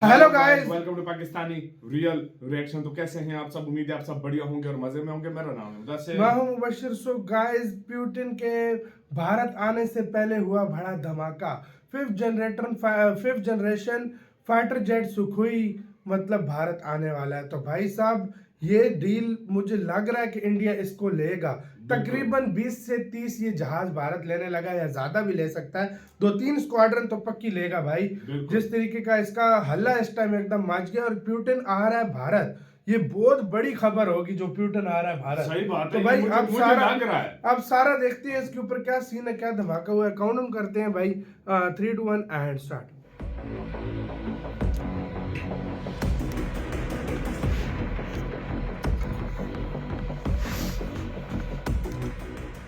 Hello guys, welcome to Pakistani real reaction. तो कैसे हैं आप सब? उम्मीद है आप सब बढ़िया होंगे और मजे में होंगे। मेरा नाम है मुदस्सिर। मैं हूं मुबशिर। सो गाइस, पुतिन के भारत आने से पहले हुआ बड़ा धमाका। Fifth generation fighter jet Sukhoi मतलब भारत आने वाला है। तो भाई साहब, ये डील मुझे लग रहा है कि इंडिया इसको लेगा। तकरीबन 20 से 30 ये जहाज भारत लेने लगा, या ज्यादा भी ले सकता है। 2-3 स्क्वाड्रन तो पक्की लेगा भाई। जिस तरीके का इसका हल्ला इस टाइम एकदम मच गया, और पुतिन आ रहा है भारत, ये बहुत बड़ी खबर होगी जो पुतिन आ रहा है भारत। सही बात तो है, भाई मुझे लग रहा है। अब सारा देखते हैं इसके ऊपर क्या सीन है, क्या धमाका हुआ है। काउंट करते हैं भाई। 3, 2, 1 एंड स्टार्ट।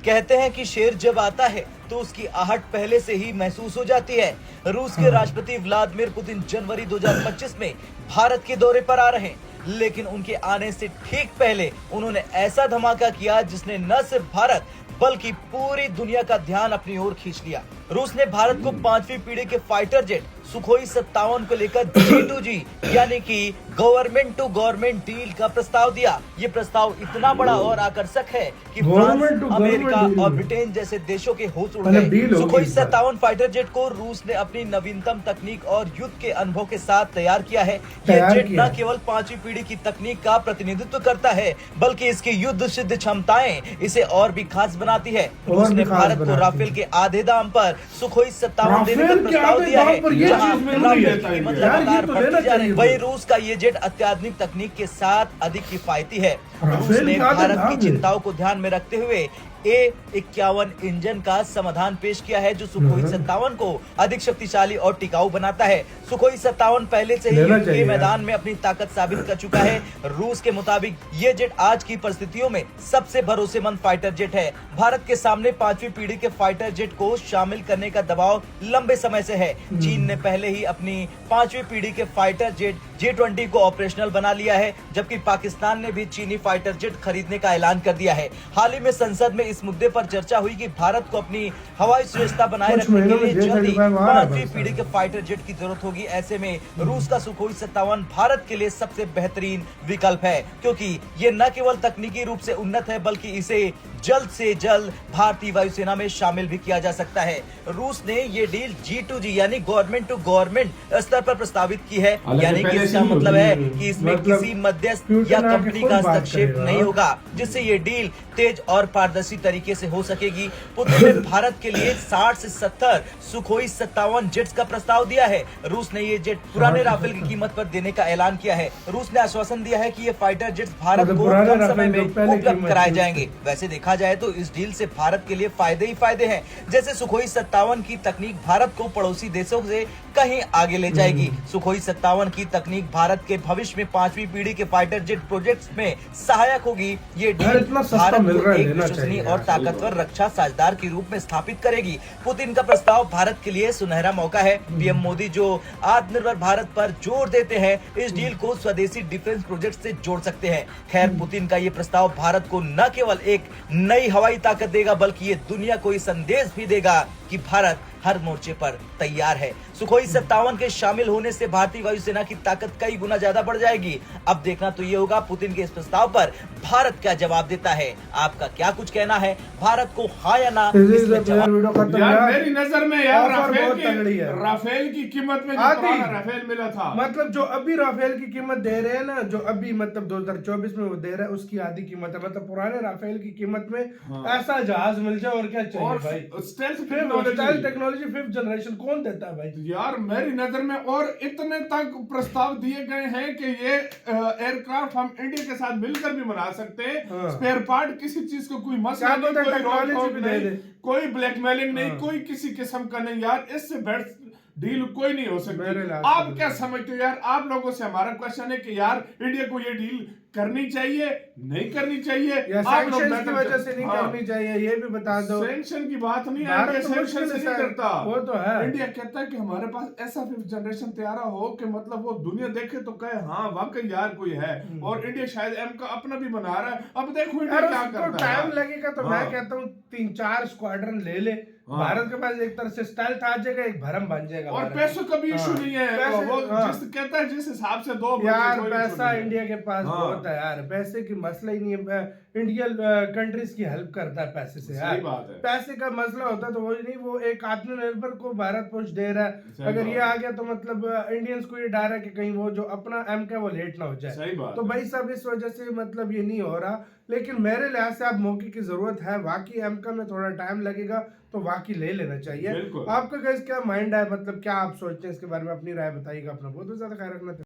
कहते हैं कि शेर जब आता है तो उसकी आहट पहले से ही महसूस हो जाती है। रूस के राष्ट्रपति व्लादिमीर पुतिन जनवरी 2025 में भारत के दौरे पर आ रहे हैं, लेकिन उनके आने से ठीक पहले उन्होंने ऐसा धमाका किया जिसने न सिर्फ भारत बल्कि पूरी दुनिया का ध्यान अपनी ओर खींच लिया। रूस ने भारत को 5वीं पीढ़ी के फाइटर जेट सुखोई 57 को लेकर G2G यानी कि गवर्नमेंट टू गवर्नमेंट डील का प्रस्ताव दिया। ये प्रस्ताव इतना बड़ा और आकर्षक है कि फ्रांस, अमेरिका और ब्रिटेन जैसे देशों के होश उड़ गए। सुखोई 57 फाइटर जेट को रूस ने अपनी नवीनतम तकनीक और युद्ध के अनुभव के साथ तैयार किया है। यह जेट न केवल 5वीं पीढ़ी की तकनीक का प्रतिनिधित्व करता है, बल्कि इसकी युद्ध सिद्ध क्षमताएं इसे और भी खास बनाती है। रूस ने भारत को राफेल के आधे दाम पर सुखोई 57 देने का प्रस्ताव दिया है, राफेल की कीमत लगातार बढ़ती जा रही है। वहीं रूस का ये जेट अत्याधुनिक तकनीक के साथ अधिक किफायती है। रूस ने भारत की चिंताओं को ध्यान में रखते हुए A51 इंजन का समाधान पेश किया है, जो सुखोई 57 को अधिक शक्तिशाली और टिकाऊ बनाता है। सुखोई 57 पहले से ही युद्ध के मैदान में अपनी ताकत साबित कर चुका है। रूस के मुताबिक ये जेट आज की परिस्थितियों में सबसे भरोसेमंद फाइटर जेट है। भारत के सामने 5वीं पीढ़ी के फाइटर जेट को शामिल करने का दबाव लंबे समय से है। चीन ने पहले ही अपनी 5वीं पीढ़ी के फाइटर जेट J-20 को ऑपरेशनल बना लिया है, जबकि पाकिस्तान ने भी चीनी फाइटर जेट खरीदने का ऐलान कर दिया है। हाल ही में संसद में इस मुद्दे पर चर्चा हुई कि भारत को अपनी हवाई सुरक्षा बनाए रखने के लिए जल्द ही 5वीं पीढ़ी के फाइटर जेट की जरूरत होगी। ऐसे में रूस का सुखोई 57 भारत के लिए सबसे बेहतरीन विकल्प है, क्योंकि ये न केवल तकनीकी रूप से उन्नत है, बल्कि इसे जल्द से जल्द भारतीय वायुसेना में शामिल भी किया जा सकता है। रूस ने ये डील G2G यानी गवर्नमेंट टू गवर्नमेंट स्तर पर प्रस्तावित की है, यानी कि इसका मतलब है कि इसमें किसी मध्यस्थ या कंपनी का हस्तक्षेप नहीं होगा, जिससे ये डील तेज और पारदर्शी तरीके से हो सकेगी। पुतिन ने भारत के लिए 60 से 70 सुखोई 57 जेट्स का प्रस्ताव दिया है। रूस ने ये जेट पुराने राफेल की कीमत पर देने का ऐलान किया है। रूस ने आश्वासन दिया है कि ये फाइटर जेट्स भारत को कम समय में उपलब्ध कराए जाएंगे। वैसे देखा जाए तो इस डील से भारत के लिए फायदे ही फायदे हैं। जैसे सुखोई 57 की तकनीक भारत को पड़ोसी देशों से कहीं आगे ले जाएगी। सुखोई 57 की तकनीक भारत के भविष्य में 5वीं पीढ़ी के फाइटर जेट प्रोजेक्ट्स में सहायक होगी। ये डील भारत को एक विश्वसनीय और ताकतवर रक्षा साझेदार के रूप में स्थापित करेगी। पुतिन का प्रस्ताव भारत के लिए सुनहरा मौका है। पीएम मोदी जो आत्मनिर्भर भारत पर जोर देते हैं, इस डील को स्वदेशी डिफेंस प्रोजेक्ट से जोड़ सकते हैं। खैर, पुतिन का ये प्रस्ताव भारत को न केवल एक नई हवाई ताकत देगा, बल्कि ये दुनिया को ये संदेश भी देगा कि भारत हर मोर्चे पर तैयार है। सुखोई 57 के शामिल होने से भारतीय वायुसेना की ताकत कई गुना ज्यादा बढ़ जाएगी। अब देखना तो ये होगा पुतिन के इस प्रस्ताव पर भारत क्या जवाब देता है। आपका क्या कुछ कहना है? भारत को हाँ या ना इसमें जवाब। यार मेरी नजर में यार राफेल की कीमत में जो पुराना राफेल मिला था, मतलब जो अभी राफेल की कीमत दे रहे हैं ना, जो अभी मतलब 2024 में वो दे रहा है, उसकी आधी कीमत है। मतलब पुराने राफेल की कीमत में ऐसा जहाज मिल जाए और क्या चाहिए भाई। स्टेल्थ टेक्नोलॉजी 5th जनरेशन कौन देता है भाई? यार मेरी नजर में और इतने तक प्रस्ताव दिए गए हैं कि ये एयरक्राफ्ट हम इंडिया के साथ मिलकर भी बना सकते हैं। स्पेयर पार्ट किसी चीज को कोई मसला नहीं, कोई रोक नहीं, कोई ब्लैकमेलिंग नहीं, कोई किसी किस्म का नहीं। यार इससे बेस्ट डील कोई नहीं हो सकती। आप क्या समझते हो यार? आप लोगों से हमारा क्वेश्चन है कि यार इंडिया को ये डील करनी चाहिए, नहीं करनी चाहिए, आप लोग की वजह से नहीं करनी चाहिए, ये भी बता दो। सैंक्शन की बात नहीं है, इंडिया सैंक्शन से नहीं करता। वो तो है, इंडिया कहता है कि हमारे पास ऐसा 5th जनरेशन तैयार हो कि मतलब वो दुनिया देखे तो कहे हाँ वाकई यार कोई है। और इंडिया शायद एम का अपना भी बना रहा है। अब देखो इंडिया क्या करता है। टाइम लगेगा तो मैं कहता हूँ 3-4 स्क्वाड्रन ले ले, हाँ। भारत के पास एक तरह से स्टाइल था, आ जाएगा, एक भरम बन जाएगा और भारत। पैसों का भी इशू हाँ। नहीं है, पैसे- वो हाँ। जिस कहता है जिस हिसाब से दो यार कोई पैसा issue नहीं है। इंडिया के पास हाँ। बहुत है यार, पैसे की मसला ही नहीं है। इंडिया कंट्रीज की हेल्प करता है पैसे से यार। सही बात है। पैसे का मसला होता तो वो ही नहीं, वो एक आत्मनिर्भर को भारत पुश दे रहा है। सही अगर बात ये है। आ गया तो मतलब इंडियंस को ये डर है कि कहीं वो जो अपना एम का वो लेट ना हो जाए। सही बात तो है। भाई सब इस वजह से मतलब ये नहीं हो रहा, लेकिन मेरे लिहाज से अब मौके की जरूरत है। वाकई एम का में थोड़ा टाइम लगेगा तो वाकई ले लेना चाहिए। बिल्कुल। आपका गाइस क्या माइंड है, मतलब क्या आप सोचते हैं इसके बारे में, अपनी राय बताइएगा। अपना बहुत ज्यादा ख्याल रखना।